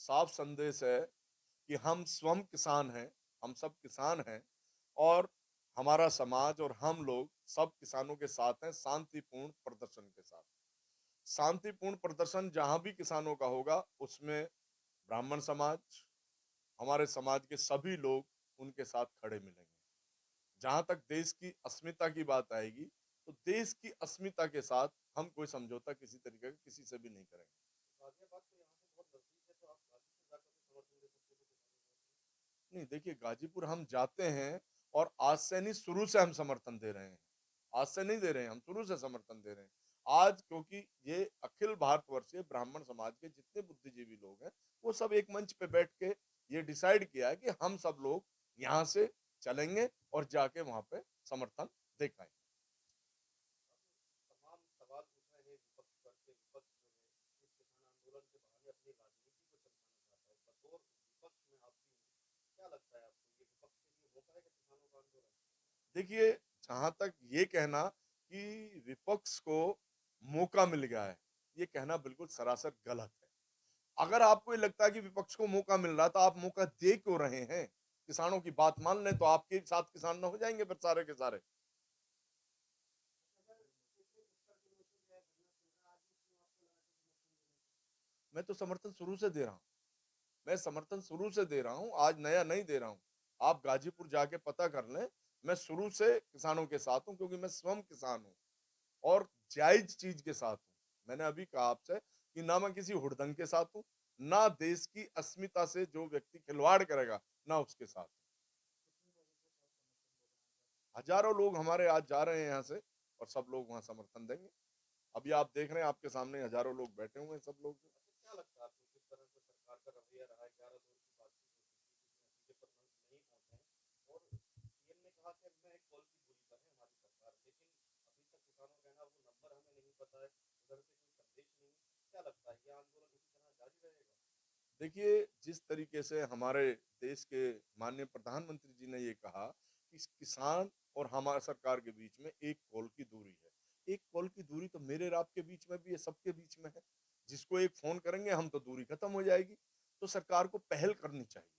साफ संदेश है कि हम स्वयं किसान हैं, हम सब किसान हैं और हमारा समाज और हम लोग सब किसानों के साथ हैं शांतिपूर्ण प्रदर्शन के साथ। शांतिपूर्ण प्रदर्शन जहाँ भी किसानों का होगा, उसमें ब्राह्मण समाज, हमारे समाज के सभी लोग उनके साथ खड़े मिलेंगे। जहाँ तक देश की अस्मिता की बात आएगी, तो देश की अस्मिता के साथ हम कोई समझौता किसी तरीके का किसी से भी नहीं करेंगे। गाजियाबाद तो यहाँ से बहुत नजदीक है, तो आप गाजीपुर जाकर के समर्थन दे सकते हो किसानों को। नहीं, देखिए गाजीपुर हम जाते हैं और आज से नहीं, शुरू से हम समर्थन दे रहे हैं। आज से नहीं दे रहे हैं, हम शुरू से समर्थन दे रहे हैं। आज क्योंकि ये अखिल भारतवर्षीय ब्राह्मण समाज के जितने बुद्धिजीवी लोग हैं, वो सब एक मंच पे बैठ के ये डिसाइड किया है कि हम सब लोग यहाँ से चलेंगे और जाके वहाँ पे समर्थन दे के आएंगे। तमाम सवाल उठ रहे हैं विपक्ष पर के विपक्ष जो है इस किसान आंदोलन के बहाने अपनी राजनीति को चमकाना चाहता है। बतौर विपक्ष में आप भी हैं। क्या लगता है आपको, ये विपक्ष के लिए मौका है कि किसानों का आंदोलन? देखिए, जहाँ तक ये कहना कि विपक्ष को मौका मिल गया है, ये कहना बिल्कुल सरासर गलत है। अगर आपको ये लगता है कि विपक्ष को मौका मिल रहा है, तो आप मौका दे क्यों रहे हैं? किसानों की बात मान लें, तो आपके साथ किसान ना हो जाएँगे फिर सारे के सारे। अगर पिछले 70 दिनों से जो है धरना चल रहा है, आज भी क्यों आपको लगा कि समर्थन देना चाहिए? मैं तो समर्थन शुरू से दे रहा हूँ। मैं समर्थन शुरू से दे रहा हूँ, आज नया नहीं दे रहा हूँ। आप गाजीपुर जाके पता कर लें, मैं शुरू से किसानों के साथ हूँ क्योंकि मैं स्वयं किसान हूँ और जायज़ चीज़ के साथ हूँ। मैंने अभी कहा आपसे कि ना मैं किसी हुड़दंग के साथ हूँ, ना देश की अस्मिता से जो व्यक्ति खिलवाड़ करेगा, ना उसके साथ। कितने लोगों के साथ समर्थन दे रहे हैं आप आज? हज़ारों लोग हमारे आज जा रहे हैं यहाँ से और सब लोग वहाँ समर्थन देंगे। अभी आप देख रहे हैं आपके सामने हज़ारों लोग बैठे हुए हैं सब लोग। अच्छा, क्या लगता है आपको किस तरह से सरकार का रवैया रहा है? 11 दौर की बातचीत हो चुकी है, किसी नतीजे पर नहीं पहुंचे हैं और सीएम ने कहा कि मैं एक कॉल की दूरी पर है हमारी सरकार, लेकिन अभी तक किसानों का कहना वो नंबर हमें नहीं पता है, उधर से कोई संदेश नहीं है। क्या लगता है, ये आंदोलन इसी तरह जारी रहेगा? देखिए, जिस तरीके से हमारे देश के माननीय प्रधानमंत्री जी ने ये कहा कि इस किसान और हमारा सरकार के बीच में 1 कॉल की दूरी है। 1 कॉल की दूरी तो मेरे और आपके बीच में भी है, सबके बीच में है। जिसको एक फ़ोन करेंगे हम तो दूरी खत्म हो जाएगी। तो सरकार को पहल करनी चाहिए।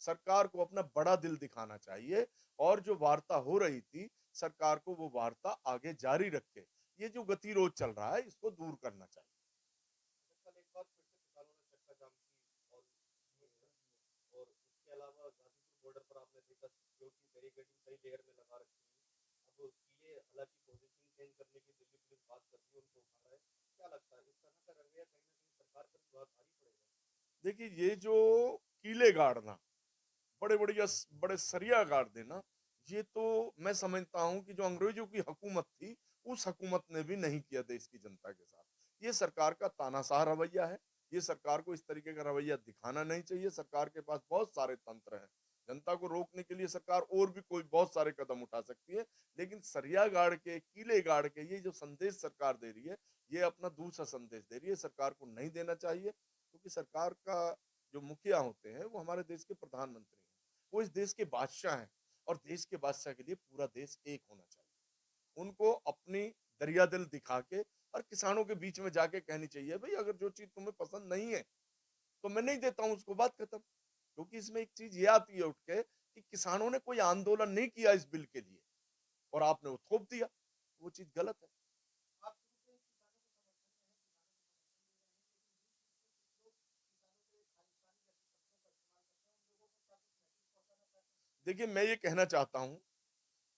सरकार को अपना बड़ा दिल दिखाना चाहिए और जो वार्ता हो रही थी, सरकार को वो वार्ता आगे जारी रखे। ये जो गतिरोध चल रहा है, इसको दूर करना चाहिए। अच्छा, कल एक बार फिर से किसानों ने चक्का जाम की और कर दिया, और इसके अलावा गाजीपुर बॉर्डर पर आपने देखा सिक्योरिटी बैरिकेडिंग सही लेयर में लगा रखी है। अब किले हालांकि पोजीशन चेंज करने की दिल्ली पुलिस बात कर रही है, उनको उठा रहा है। क्या लगता है, इस तरह का रवैया कहीं ना कहीं सरकार पर भी बहुत भारी पड़ेगा? देखिए, ये जो कीले गाड़ना बड़े बढ़िया बड़े सरिया गाड़ देना, ये तो मैं समझता हूँ कि जो अंग्रेजों की हुकूमत थी, उस हुकूमत ने भी नहीं किया देश की जनता के साथ। ये सरकार का तानाशाह रवैया है। ये सरकार को इस तरीके का रवैया दिखाना नहीं चाहिए। सरकार के पास बहुत सारे तंत्र हैं। जनता को रोकने के लिए सरकार और भी कोई बहुत सारे कदम उठा सकती है। लेकिन सरिया गाड़ के, कीले गाड़ के ये जो संदेश सरकार दे रही है, ये अपना दूसरा संदेश दे रही है। सरकार को नहीं देना चाहिए क्योंकि सरकार का जो मुखिया होते हैं, वो हमारे देश के प्रधानमंत्री हैं। वो इस देश के बादशाह हैं और देश के बादशाह के लिए पूरा देश एक होना चाहिए। उनको अपनी दरिया दिल दिखा के और किसानों के बीच में जाके कहनी चाहिए, भाई अगर जो चीज़ तुम्हें पसंद नहीं है, तो मैं नहीं देता हूँ उसको, बात खत्म। क्योंकि इसमें एक चीज़ ये आती है उठ के कि किसानों ने कोई आंदोलन नहीं किया इस बिल के लिए और आपने वो थोप दिया। वो चीज़ गलत है। आप शुरू से किसानों के समर्थन में हैं, किसानों को समर्थन दे रहे हैं, लेकिन बीच बीच में कुछ लोग किसानों के खालिस्तानी जैसे शब्दों का इस्तेमाल करते हैं, उन लोगों को क्या कुछ मैसेज पहुंचाना चाहते हैं? देखिए, मैं ये कहना चाहता हूँ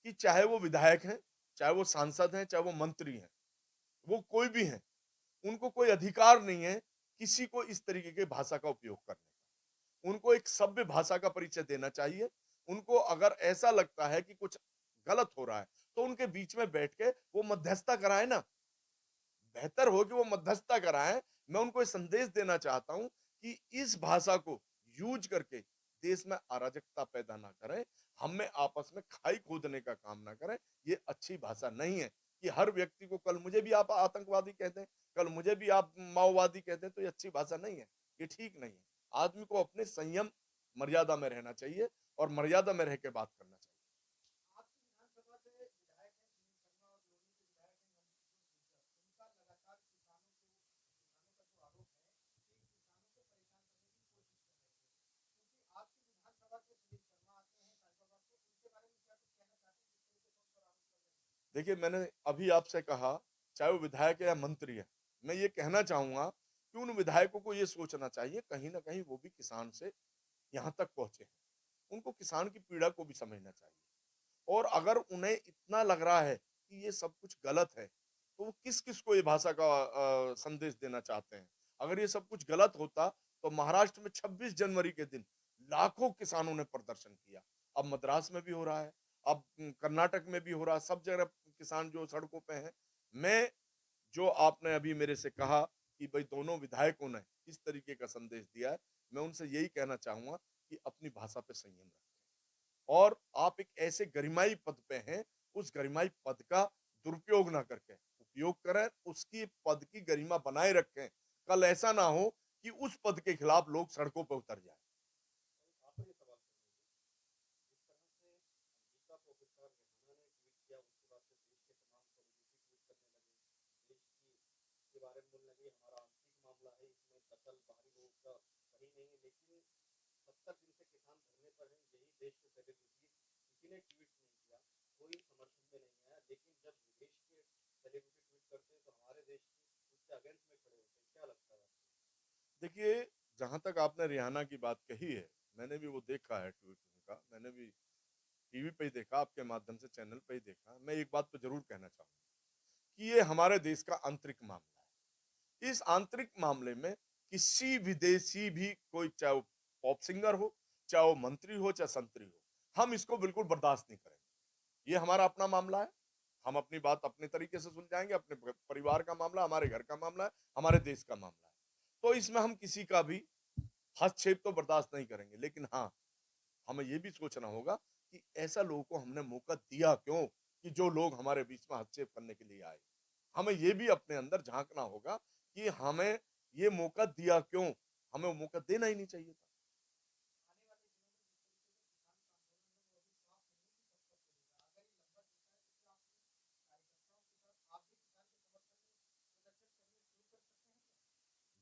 कि चाहे वो विधायक हैं, चाहे वो सांसद हैं, चाहे वो मंत्री हैं, वो कोई भी हैं, उनको कोई अधिकार नहीं है किसी को इस तरीके की भाषा का उपयोग करने का। उनको एक सभ्य भाषा का परिचय देना चाहिए। उनको अगर ऐसा लगता है कि कुछ गलत हो रहा है, तो उनके बीच में बैठ के वो मध्यस्थता कराएँ ना। बेहतर हो कि वो मध्यस्थता कराएँ। मैं उनको ये संदेश देना चाहता हूँ कि इस भाषा को यूज़ करके देश में अराजकता पैदा ना करें, हम में आपस में खाई खोदने का काम ना करें। ये अच्छी भाषा नहीं है कि हर व्यक्ति को कल मुझे भी आप आतंकवादी कह दें, कल मुझे भी आप माओवादी कह दें, तो ये अच्छी भाषा नहीं है। ये ठीक नहीं है। आदमी को अपने संयम, मर्यादा में रहना चाहिए और मर्यादा में रह के बात करना चाहिए। आपकी विधानसभा से विधायक हैं सुनील शर्मा और लोधी से विधायक हैं नंदकिशोर गुर्जर। उनका लगातार किसानों का जो आरोप है कि किसानों को परेशान करने की कोशिश देखिए, मैंने अभी आपसे कहा, चाहे वो विधायक है या मंत्री है, मैं ये कहना चाहूँगा कि उन विधायकों को ये सोचना चाहिए, कहीं न कहीं वो भी किसान से यहाँ तक पहुँचे हैं। उनको किसान की पीड़ा को भी समझना चाहिए। और अगर उन्हें इतना लग रहा है कि ये सब कुछ गलत है, तो वो किस-किस को ये भाषा का संदेश देना चाहते हैं। अगर ये सब कुछ गलत होता, तो महाराष्ट्र में 26 जनवरी के दिन लाखों किसानों ने प्रदर्शन किया। अब मद्रास में भी हो रहा है, अब कर्नाटक में भी हो रहा है, सब जगह किसान जो सड़कों पे हैं। मैं जो आपने अभी मेरे से कहा कि भई दोनों विधायकों ने किस तरीके का संदेश दिया है, मैं उनसे यही कहना चाहूँगा कि अपनी भाषा पे संयम रखें। और आप एक ऐसे गरिमाई पद पे हैं, उस गरिमाई पद का दुरुपयोग ना करके उपयोग करें, उसकी पद की गरिमा बनाए रखें। कल ऐसा ना हो कि उस पद के खिलाफ लोग सड़कों पे उतर जाएँ। आखिरी सवाल सर मुझे, जिस तरह से अंबिका प्रोफेसर रेहाना ने ट्वीट किया, उसके बाद से देश के तमाम सेलिब्रिटी ट्वीट करने लगे। देश की के बारे में बोलने लगे, हमारा आंतरिक मामला है, इसमें दखल बाहरी लोगों का सही नहीं है। लेकिन 70 दिन से किसान धरने पर हैं, यही देश के सेलिब्रिटी, किसी ने ट्वीट नहीं किया, कोई समर्थन में नहीं आया। लेकिन जब विदेश के सेलिब्रिटी ट्वीट करते हैं तो हमारे देश के उसके अगेंस्ट में खड़े होते हैं। क्या लगता है आपको? देखिए, जहाँ तक आपने रिहाना की बात कही है, मैंने भी वो देखा है ट्वीट उनका, मैंने भी टीवी पे ही देखा, आपके माध्यम से चैनल पे ही देखा। मैं एक बात तो ज़रूर कहना चाहूँगा कि ये हमारे देश का आंतरिक मामला है। इस आंतरिक मामले में किसी विदेशी भी कोई चाहे वो पॉप सिंगर हो, चाहे वो मंत्री हो, चाहे संतरी हो, हम इसको बिल्कुल बर्दाश्त नहीं करेंगे। ये हमारा अपना मामला है। हम अपनी बात अपने तरीके से सुलझाएँगे, अपने परिवार का मामला, हमारे घर का मामला है, हमारे देश का मामला है। तो इसमें हम किसी का भी हस्तक्षेप तो बर्दाश्त नहीं करेंगे। लेकिन हाँ, हमें ये भी सोचना होगा कि ऐसा लोगों को हमने मौका दिया क्यों कि जो लोग हमारे बीच में हस्तक्षेप करने के लिए आए। हमें ये भी अपने अंदर झाँकना होगा कि हमें ये मौका दिया क्यों? हमें वो मौका देना ही नहीं चाहिए था।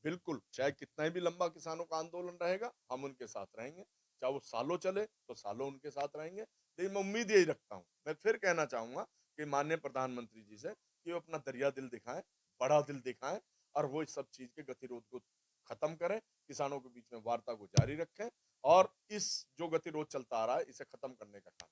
बिल्कुल, चाहे कितना भी लंबा किसानों का आंदोलन रहेगा, हम उनके साथ रहेंगे। चाहे वो सालों चले, तो सालों उनके साथ रहेंगे। लेकिन मैं उम्मीद यही रखता हूँ, मैं फिर कहना चाहूँगा कि माननीय प्रधानमंत्री जी से कि वो अपना दरिया दिल दिखाएँ, बड़ा दिल दिखाएँ और वो इस सब चीज़ के गतिरोध को खत्म करें, किसानों के बीच में वार्ता को जारी रखें और इस जो गतिरोध चलता आ रहा है, इसे खत्म करने का काम